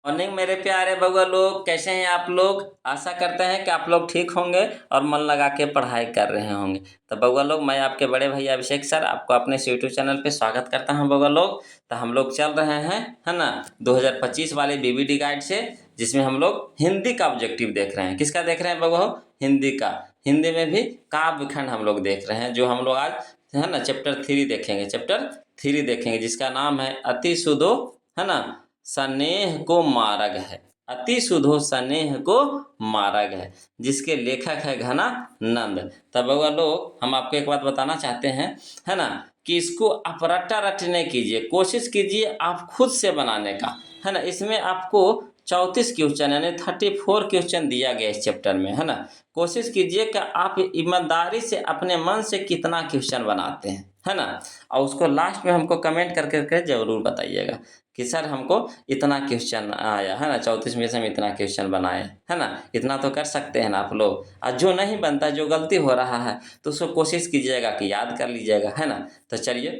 Morning मेरे प्यारे बउआ लोग, कैसे हैं आप लोग। आशा करते हैं कि आप लोग ठीक होंगे और मन लगा के पढ़ाई कर रहे होंगे। तो बउआ लोग, मैं आपके बड़े भैया अभिषेक सर आपको अपने यूट्यूब चैनल पे स्वागत करता हूं। बउआ लोग, तो हम लोग चल रहे हैं, है ना, 2025 वाले बीबीडी गाइड से, जिसमें हम लोग हिंदी का ऑब्जेक्टिव देख रहे हैं। किसका देख रहे हैं बउआ? हिंदी का। हिंदी में भी काव्य खंड हम लोग देख रहे हैं, जो हम लोग आज, है ना, चैप्टर 3 देखेंगे। चैप्टर 3 देखेंगे जिसका नाम है अति सुधो, है ना, स्नेह को मार्ग है। अति सुधो स्नेह को मार्ग है, जिसके लेखक है घनानंद। तब बउआ लोग, हम आपको एक बात बताना चाहते हैं, है ना, कि इसको आप रट्टा रट नहीं कीजिए, कोशिश कीजिए आप खुद से बनाने का, है ना। इसमें आपको 34 क्वेश्चन यानी 34 क्वेश्चन दिया गया इस चैप्टर में, है ना। कोशिश कीजिए कि आप ईमानदारी से अपने मन से कितना क्वेश्चन बनाते हैं, है ना। और उसको लास्ट में हमको कमेंट करके जरूर बताइएगा कि सर हमको इतना क्वेश्चन आया, है ना, 34 में से हम इतना क्वेश्चन बनाए, है ना। इतना तो कर सकते हैं ना आप लोग। और जो नहीं बनता, जो गलती हो रहा है, तो उसको कोशिश कीजिएगा कि याद कर लीजिएगा, है ना। तो चलिए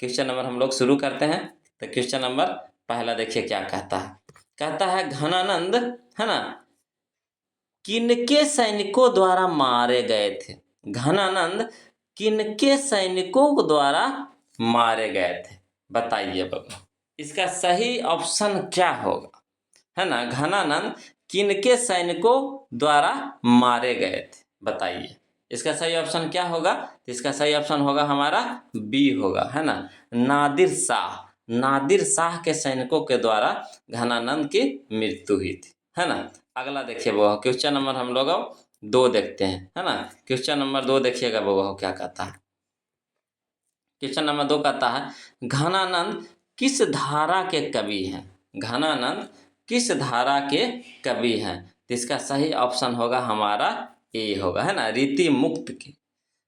क्वेश्चन नंबर हम लोग शुरू करते हैं। तो क्वेश्चन नंबर पहला देखिए क्या कहता है। कहता है घनानंद, है ना, किनके सैनिकों द्वारा मारे गए थे। घनानंद किनके सैनिकों द्वारा मारे गए थे, बताइए बाबू। इसका सही ऑप्शन क्या होगा, है ना। घनानंद किनके सैनिकों द्वारा मारे गए थे, बताइए। इसका सही ऑप्शन क्या होगा? तो इसका सही ऑप्शन होगा हमारा बी होगा, है ना, नादिर शाह। नादिर शाह के सैनिकों के द्वारा घनानंद की मृत्यु हुई थी, है ना। अगला देखिए वो क्वेश्चन नंबर हम लोग 2 देखते हैं, है ना। क्वेश्चन नंबर 2 देखिएगा वो क्या कहता है। क्वेश्चन नंबर 2 कहता है घनानंद किस धारा के कवि हैं। घनानंद किस धारा के कवि हैं? तो इसका सही ऑप्शन होगा हमारा ए होगा, है ना, रीति मुक्त की।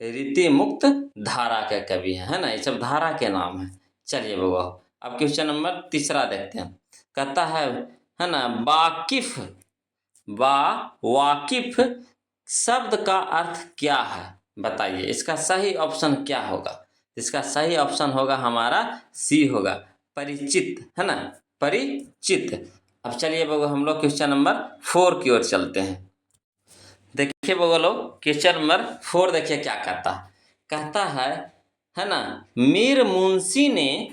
रीति मुक्त धारा के कवि हैं, है ना। ये सब धारा के नाम है। चलिए बाबा, अब क्वेश्चन नंबर 3 देखते हैं। कहता है ना, वाकिफ शब्द का अर्थ क्या है, बताइए। इसका सही ऑप्शन क्या होगा? इसका सही ऑप्शन होगा हमारा सी होगा, परिचित, है ना, परिचित। अब चलिए बाबू हम लोग क्वेश्चन नंबर 4 की ओर चलते हैं। देखिए बाबू लोग, क्वेश्चन नंबर 4 देखिए क्या कहता है। कहता है ना, मीर मुंशी ने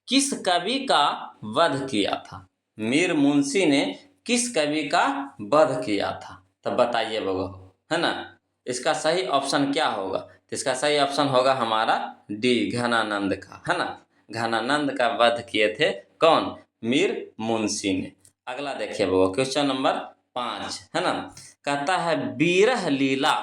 किस कवि का वध किया था। मीर मुंशी ने किस कवि का वध किया था, तब बताइए बाबू, है ना। इसका सही ऑप्शन क्या होगा? तो इसका सही ऑप्शन होगा हमारा डी, घनानंद का, है ना। घनानंद का वध किए थे कौन? मीर मुंशी ने। अगला देखिए बाबू क्वेश्चन नंबर 5, है ना। कहता है बीरह लीला,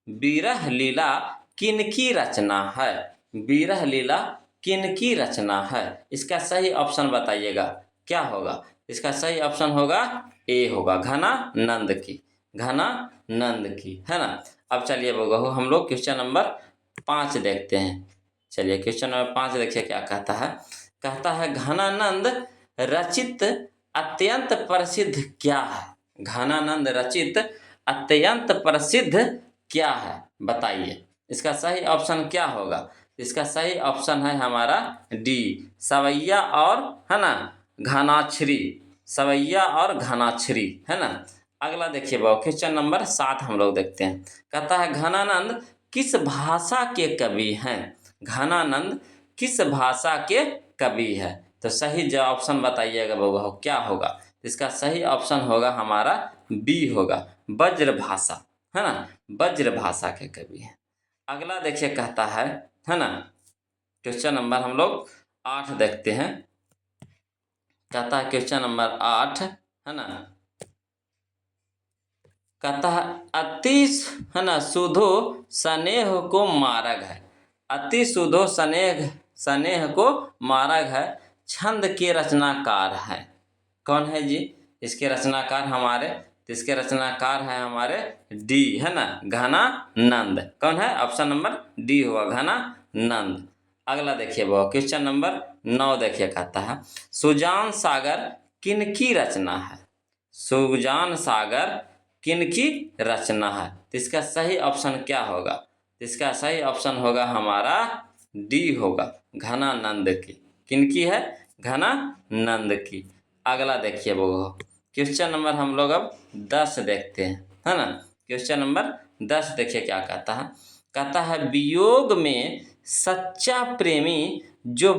बीरह लीला किनकी रचना है। बीरह लीला किनकी रचना है, इसका सही ऑप्शन बताइएगा क्या होगा। इसका सही ऑप्शन होगा ए होगा, घनानंद की, घनानंद की, है ना। अब चलिए बहू हम लोग क्वेश्चन नंबर 5 देखते हैं। चलिए क्वेश्चन नंबर 5 देखिए क्या कहता है। कहता है घनानंद रचित अत्यंत प्रसिद्ध क्या है। घनानंद रचित अत्यंत प्रसिद्ध क्या है, बताइए। इसका सही ऑप्शन क्या होगा? इसका सही ऑप्शन है हमारा डी, सवैया और, है ना, घनाछरी। सवैया और घनाछरी, है ना। अगला देखिए बाबू क्वेश्चन नंबर 7 हम लोग देखते हैं। कहता है घनानंद किस भाषा के कवि हैं। घनानंद किस भाषा के कवि है, तो सही जो ऑप्शन बताइएगा बाबू क्या होगा। इसका सही ऑप्शन होगा हमारा बी होगा, ब्रज भाषा, है ना, ब्रज भाषा के कवि हैं। अगला देखिए कहता है ना, क्वेश्चन नंबर हम लोग 8 देखते हैं। कहता है क्वेश्चन नंबर 8, है ना, कहता है अति, है ना, सुधो स्नेह को मार्ग है। अति सुधो स्नेह, स्नेह को मार्ग है, छंद के रचनाकार है। कौन है जी इसके रचनाकार हमारे? तो इसके रचनाकार है हमारे डी, है ना, घनानंद। कौन है? ऑप्शन नंबर डी हुआ, घनानंद। अगला देखिए वो क्वेश्चन नंबर 9 देखिए कहता है सुजान सागर किनकी रचना है। सुजान सागर किनकी रचना है, तो इसका सही ऑप्शन क्या होगा? इसका सही ऑप्शन होगा हमारा डी होगा, घनानंद की। किनकी है? घनानंद की। अगला देखिए वो क्वेश्चन नंबर हम लोग अब 10 देखते हैं, है ना। क्वेश्चन नंबर 10 देखिए क्या कहता है। कहता है वियोग में सच्चा प्रेमी जो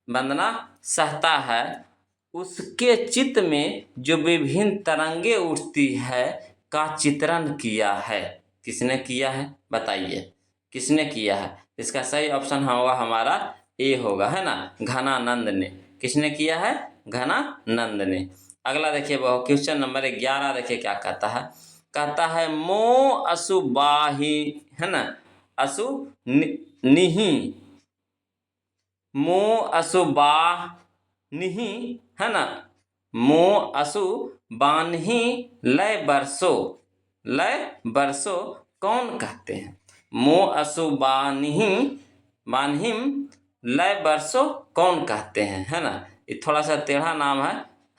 वंदना सहता है, उसके चित्त में जो विभिन्न तरंगे उठती है का चित्रण किया है। किसने किया है बताइए, किसने किया है। इसका सही ऑप्शन होगा हमारा ए होगा, है ना, घनानंद ने। किसने किया है? घनानंद ने। अगला देखिए वो क्वेश्चन नंबर 11 देखिए क्या कहता है। कहता है मोह असुबाही, है ना, असु निहि, मोह असुबानिहि, है ना, मोह असु बान्ही लय बरसो, लय बरसो कौन कहते हैं? मोह असु बान्ही बान्हिम लय बरसो कौन कहते हैं, है ना। ये थोड़ा सा टेढ़ा नाम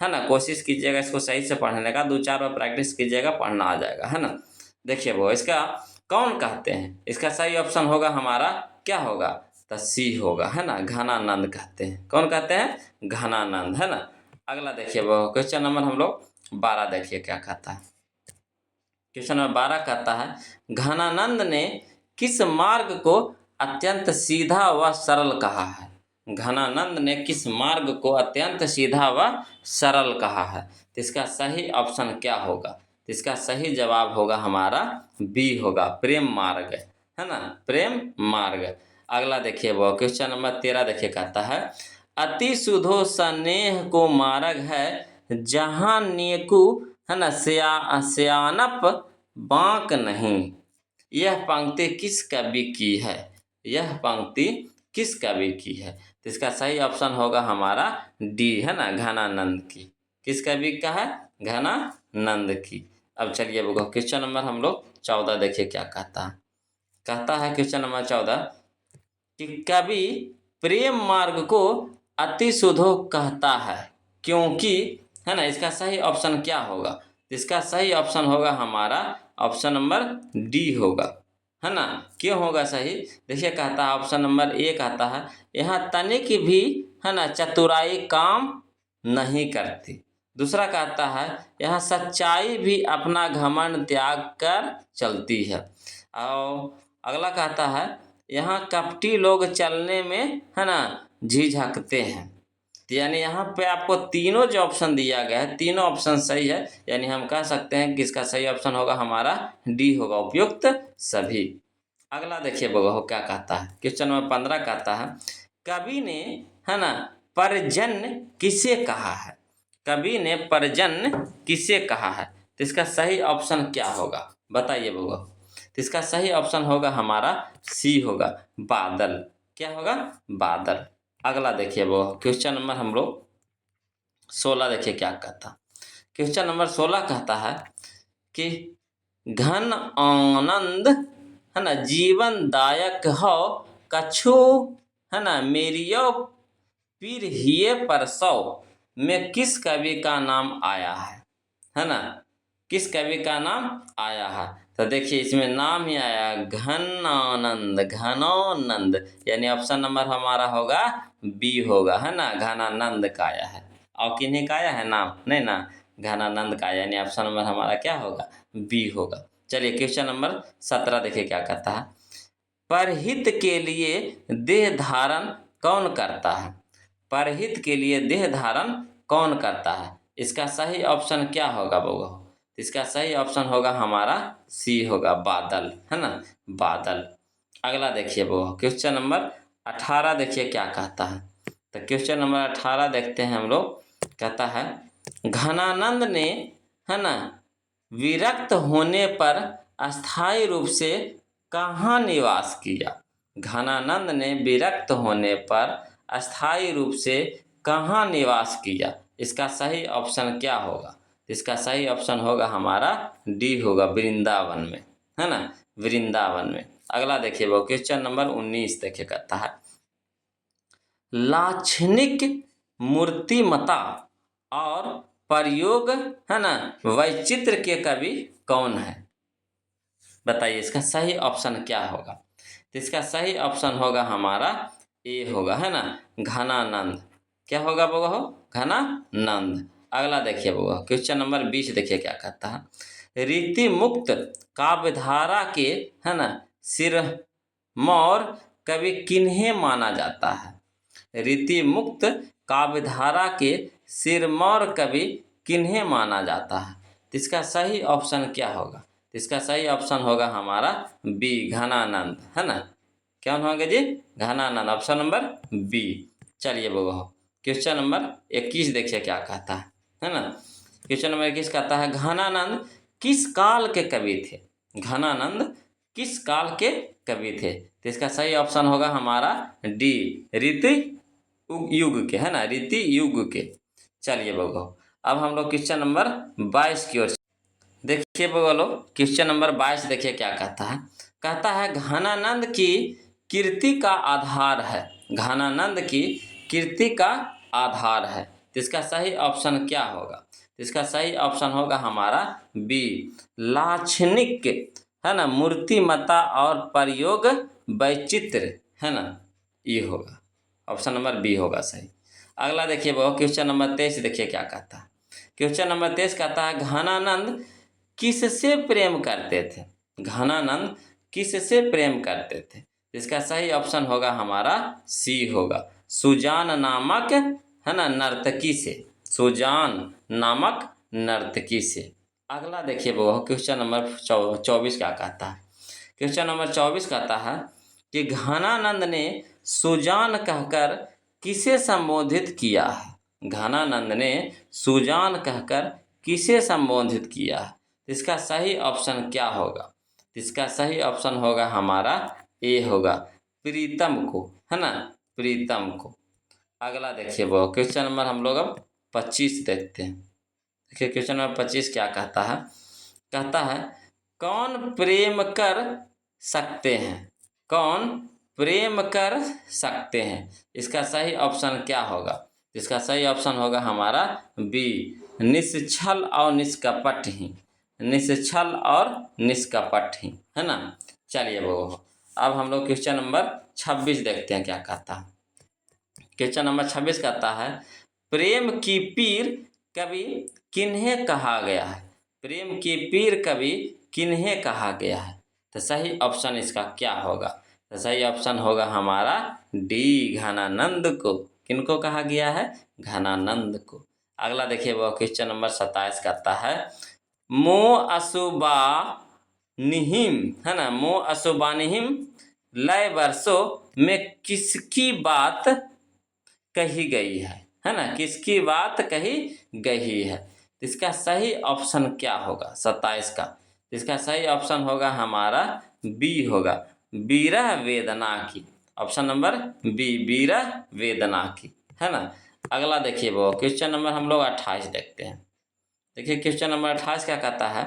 है ना। कोशिश कीजिएगा इसको सही से पढ़ने का, 2-4 बार प्रैक्टिस कीजिएगा, पढ़ना आ जाएगा, है ना। देखिए वो इसका कौन कहते हैं, इसका सही ऑप्शन होगा हमारा क्या होगा? तो सी होगा, है ना, घनानंद कहते हैं। कौन कहते हैं? घनानंद, है ना। अगला देखिए वो क्वेश्चन नंबर हम लोग 12 देखिए क्या कहता है। क्वेश्चन नंबर 12 कहता है घनानंद ने किस मार्ग को अत्यंत सीधा व सरल कहा है? घनानंद ने किस मार्ग को अत्यंत सीधा व सरल कहा है? तो इसका सही ऑप्शन क्या होगा? तो इसका सही जवाब होगा हमारा बी होगा, प्रेम मार्ग, है ना, प्रेम मार्ग। अगला देखिए वो क्वेश्चन नंबर 13 देखिए कहता है अति सुधो स्नेह को मार्ग है, जहाँ नेकू, है ना, सियानप बांक नहीं। यह पंक्ति किस कवि की है? यह पंक्ति किस कवि की है? तो इसका सही ऑप्शन होगा हमारा डी, है ना, घनानंद की। किस कवि का है? घनानंद की। अब चलिए वो क्वेश्चन नंबर हम लोग 14 देखिए क्या कहता है। कहता है क्वेश्चन नंबर 14 कि कवि प्रेम मार्ग को अति सुधो कहता है क्योंकि, है ना। इसका सही ऑप्शन क्या होगा? इसका सही ऑप्शन होगा हमारा ऑप्शन नंबर डी होगा, है ना। क्यों होगा सही? देखिए कहता है ऑप्शन नंबर ए कहता है यहाँ तनिक भी, है ना, चतुराई काम नहीं करती। दूसरा कहता है यहाँ सच्चाई भी अपना घमंड त्याग कर चलती है। और अगला कहता है यहाँ कपटी लोग चलने में, है ना, झिझकते हैं। तो यानी यहाँ पे आपको तीनों जो ऑप्शन दिया गया है, तीनों ऑप्शन सही है। यानी हम कह सकते हैं कि इसका सही ऑप्शन होगा हमारा डी होगा, उपयुक्त सभी। अगला देखिए बगो क्या कहता है। क्वेश्चन नंबर 15 कहता है कवि ने, है ना, परजन्य किसे कहा है? कवि ने परजन्य किसे कहा है? तो इसका सही ऑप्शन क्या होगा बताइए बगो। तो इसका सही ऑप्शन होगा हमारा सी होगा, बादल। क्या होगा? बादल। अगला देखिए वो क्वेश्चन नंबर हम लोग 16 देखिए क्या कहता। क्वेश्चन नंबर 16 कहता है कि घन आनंद, है ना, जीवन दायक हो कछु, है ना, मेरियो पीर हिये परसौ में किस कवि का नाम आया है ना, किस कवि का नाम आया है? तो देखिए इसमें नाम ही आया घनानंद, घनानंद, यानी ऑप्शन नंबर हमारा होगा बी होगा, है ना, घनानंद का आया है। और किन्हीं का आया है नाम? नहीं ना, घनानंद का, यानी ऑप्शन नंबर हमारा क्या होगा? बी होगा। चलिए क्वेश्चन नंबर 17 देखिए क्या कहता है। परहित के लिए देह धारण कौन करता है? परहित के लिए देह धारण कौन करता है? इसका सही ऑप्शन क्या होगा बउआ? इसका सही ऑप्शन होगा हमारा सी होगा, बादल, है ना, बादल। अगला देखिए वो क्वेश्चन नंबर 18 देखिए क्या कहता है। तो क्वेश्चन नंबर 18 देखते हैं हम लोग। कहता है घनानंद ने, है ना, विरक्त होने पर अस्थायी रूप से कहाँ निवास किया? घनानंद ने विरक्त होने पर अस्थायी रूप से कहाँ निवास किया? इसका सही ऑप्शन क्या होगा? इसका सही ऑप्शन होगा हमारा डी होगा, वृंदावन में, है ना, वृंदावन में। अगला देखिए वो क्वेश्चन नंबर 19 देखिए कहता है लाक्षणिक मूर्तिमता और प्रयोग, है ना, वैचित्र के कवि कौन है? बताइए इसका सही ऑप्शन क्या होगा? तो इसका सही ऑप्शन होगा हमारा ए होगा, है ना, घनानंद। क्या होगा बउआ? घनानंद। अगला देखिए बउआ, क्वेश्चन नंबर 20 देखिए क्या कहता है। रीति मुक्त काव्यधारा के, है ना, सिरमौर कवि किन्हें माना जाता है? रीति मुक्त काव्यधारा के सिरमौर कवि किन्हें माना जाता है? तो इसका सही ऑप्शन क्या होगा? तो इसका सही ऑप्शन होगा हमारा बी, घनानंद, है ना। क्या होंगे जी? Ghananand, option number b. चलिए बउआ, क्वेश्चन नंबर 21 देखिए क्या कहता है ना। क्वेश्चन नंबर 21 कहता है, घनानंद किस काल के कवि थे? घनानंद किस काल के कवि थे? तो इसका सही ऑप्शन होगा हमारा डी, रीति युग के, है ना, रीति युग के। चलिए बउआ, अब हम लोग क्वेश्चन नंबर 22 की ओर देखिए बउआ लोग, क्वेश्चन नंबर 22 देखिए क्या कहता है। कहता है, घनानंद की कीर्ति का आधार है। घनानंद की कीर्ति का आधार है। तो इसका सही ऑप्शन क्या होगा? तो इसका सही ऑप्शन होगा हमारा बी, लाक्षणिक, है ना, मूर्तिमत्ता और प्रयोग वैचित्र, है ना, ये होगा, ऑप्शन नंबर बी होगा सही। अगला देखिए बउआ, क्वेश्चन नंबर 23 देखिए क्या कहता है। क्वेश्चन नंबर 23 कहता है, घनानंद किससे प्रेम करते थे? घनानंद किससे प्रेम करते थे? इसका सही ऑप्शन होगा हमारा सी होगा, सुजान नामक, है ना, नर्तकी से। सुजान नामक नर्तकी से। अगला देखिए वो क्वेश्चन नंबर 24 क्या कहता है। क्वेश्चन नंबर 24 कहता है कि घनानंद ने सुजान कहकर किसे संबोधित किया है? घनानंद ने सुजान कहकर किसे संबोधित किया है? इसका सही ऑप्शन क्या होगा? इसका सही ऑप्शन होगा हमारा ए होगा, प्रीतम को, है ना, प्रीतम को। अगला देखिए वो क्वेश्चन नंबर हम लोग अब 25 देखते हैं। देखिए क्वेश्चन नंबर 25 क्या कहता है। कहता है, कौन प्रेम कर सकते हैं? कौन प्रेम कर सकते हैं? इसका सही ऑप्शन क्या होगा? इसका सही ऑप्शन होगा हमारा बी, निश्छल और निष्कपट ही। निश्छल और निष्कपट ही, है ना। चलिए वो अब हम लोग क्वेश्चन नंबर 26 देखते हैं क्या कहता है। क्वेश्चन नंबर 26 कहता है, प्रेम की पीर कवि किन्हें कहा गया है? प्रेम की पीर कवि किन्हें कहा गया है? तो सही ऑप्शन इसका क्या होगा? तो सही ऑप्शन होगा हमारा डी, घनानंद को। किनको कहा गया है? घनानंद को। अगला देखिए वो क्वेश्चन नंबर 27 कहता है, मो अशुबा निहिम, है ना, मो अशुबा निहिम लय वर्षों में किसकी बात कही गई है ना, किसकी बात कही गई है? इसका सही ऑप्शन क्या होगा 27 का? इसका सही ऑप्शन होगा हमारा बी होगा, विरह वेदना की। ऑप्शन नंबर बी, विरह वेदना की, है ना। अगला देखिए वो क्वेश्चन नंबर हम लोग 28 देखते हैं। देखिए क्वेश्चन नंबर 28 क्या कहता है।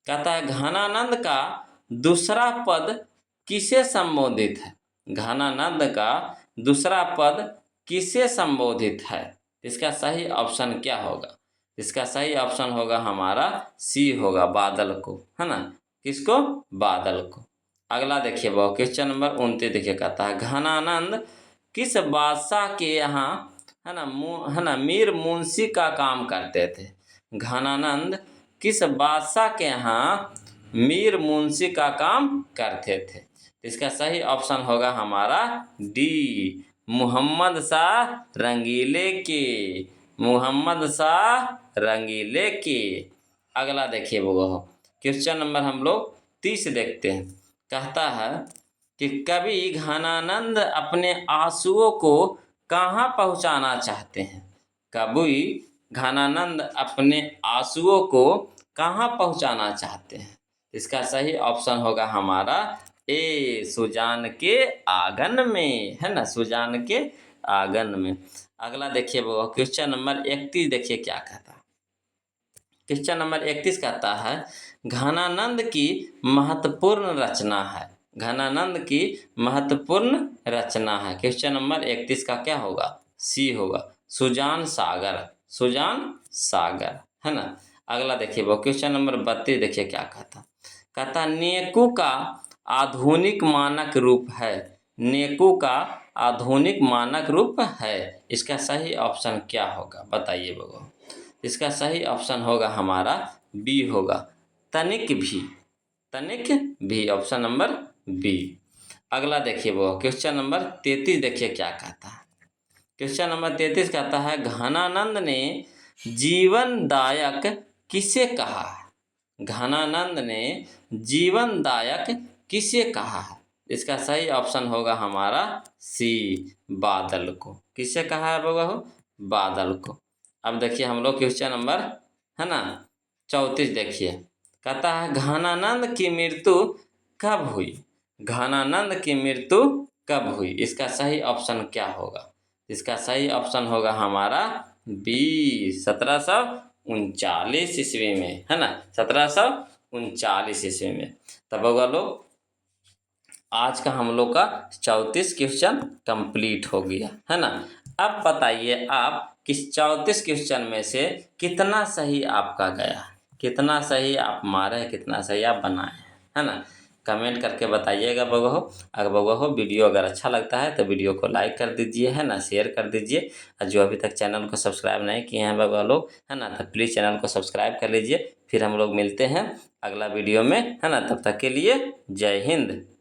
कहता है, घनानंद का दूसरा पद किसे संबोधित है? घनानंद का दूसरा पद किसे संबोधित है? इसका सही ऑप्शन क्या होगा? इसका सही ऑप्शन होगा हमारा सी होगा, बादल को, है ना। किसको? बादल को। अगला देखिए वो क्वेश्चन नंबर 29 देखिए कहता है, घनानंद किस बादशाह के यहाँ, है ना, है ना, मीर मुंशी का काम करते थे? घनानंद किस बादशाह के यहाँ मीर मुंशी का काम करते थे? इसका सही ऑप्शन होगा हमारा डी, मोहम्मद शाह रंगीले के। मोहम्मद शाह रंगीले के। अगला देखिए वो क्वेश्चन नंबर हम लोग 30 देखते हैं। कहता है कि कवि घनानंद अपने आंसुओं को कहाँ पहुँचाना चाहते हैं? कवि घनानंद अपने आंसुओं को कहाँ पहुँचाना चाहते हैं? इसका सही ऑप्शन होगा हमारा ए, सुजान के आंगन में, है ना, सुजान के आंगन में। अगला देखिए वो क्वेश्चन नंबर 31 देखिए क्या कहता है। क्वेश्चन नंबर 31 कहता है, घनानंद की महत्वपूर्ण रचना है। घनानंद की महत्वपूर्ण रचना है। क्वेश्चन नंबर 31 का क्या होगा? सी होगा, सुजान सागर। सुजान सागर, है ना। अगला देखिए वो क्वेश्चन नंबर 32 देखिए क्या कहता। कहता नेकू का आधुनिक मानक रूप है। नेकू का आधुनिक मानक रूप है। इसका सही ऑप्शन क्या होगा बताइए बगो। इसका सही ऑप्शन होगा हमारा बी होगा, तनिक भी। तनिक भी, ऑप्शन नंबर बी। अगला देखिए वो क्वेश्चन नंबर 33 देखिए क्या कहता है। क्वेश्चन नंबर 33 कहता है घनानंद ने जीवनदायक किसे कहा है। घनानंद ने जीवनदायक किसे कहा है। इसका सही ऑप्शन होगा हमारा सी, बादल को। किसे कहा है बाबा हो, बादल को। अब देखिए हम लोग क्वेश्चन नंबर है ना 34 देखिए, कहता है घनानंद की मृत्यु कब हुई। घनानंद की मृत्यु कब हुई, इसका सही ऑप्शन क्या होगा। इसका सही ऑप्शन होगा हमारा बी, 1739 ईस्वी में, है ना, 1739 ईस्वी में। तब होगा लोग आज का हम लोग का 34 क्वेश्चन कंप्लीट हो गया, है ना। अब बताइए आप कि 34 क्वेश्चन में से कितना सही आपका गया, कितना सही आप मारे, कितना सही आप बनाए, है ना। कमेंट करके बताइएगा बगो हो। अगर बगो हो वीडियो अगर अच्छा लगता है तो वीडियो को लाइक कर दीजिए, है ना, शेयर कर दीजिए। और जो अभी तक चैनल को सब्सक्राइब नहीं किए हैं बगो लोग, है ना, तो प्लीज़ चैनल को सब्सक्राइब कर लीजिए। फिर हम लोग मिलते हैं अगला वीडियो में, है ना। तब तक के लिए जय हिंद।